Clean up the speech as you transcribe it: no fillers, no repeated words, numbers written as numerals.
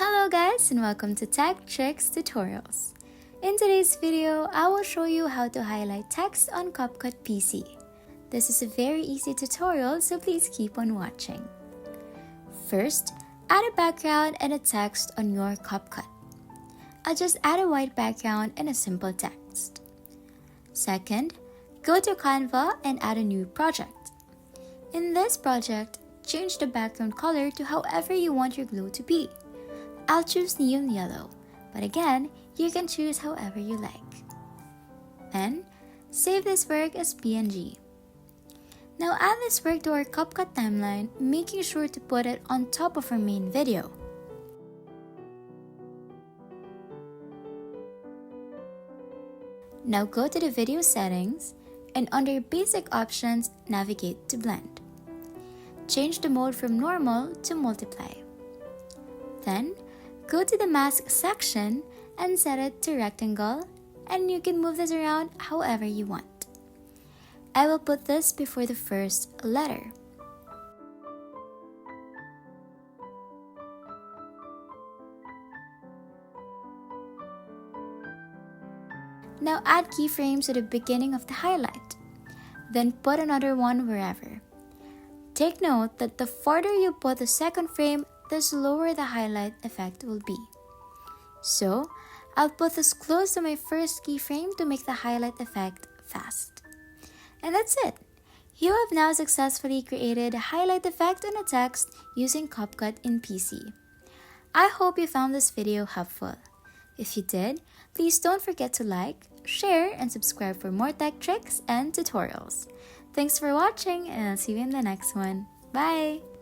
Hello guys and welcome to Tech Tricks Tutorials. In today's video, I will show you how to highlight text on CapCut PC. This is a very easy tutorial, so please keep on watching. First, add a background and a text on your CapCut. I'll just add a white background and a simple text. Second, go to Canva and add a new project. In this project, change the background color to however you want your glow to be. I'll choose neon yellow, but again, you can choose however you like. Then, save this work as PNG. Now add this work to our CapCut timeline, making sure to put it on top of our main video. Now go to the video settings and under basic options, navigate to blend. Change the mode from normal to multiply. Then, go to the mask section and set it to rectangle, and you can move this around however you want. I will put this before the first letter. Now add keyframes to the beginning of the highlight. Then put another one wherever. Take note that the farther you put the second frame, the slower the highlight effect will be. So, I'll put this close to my first keyframe to make the highlight effect fast. And that's it! You have now successfully created a highlight effect on a text using CapCut in PC. I hope you found this video helpful. If you did, please don't forget to like, share, and subscribe for more tech tricks and tutorials. Thanks for watching, and I'll see you in the next one. Bye!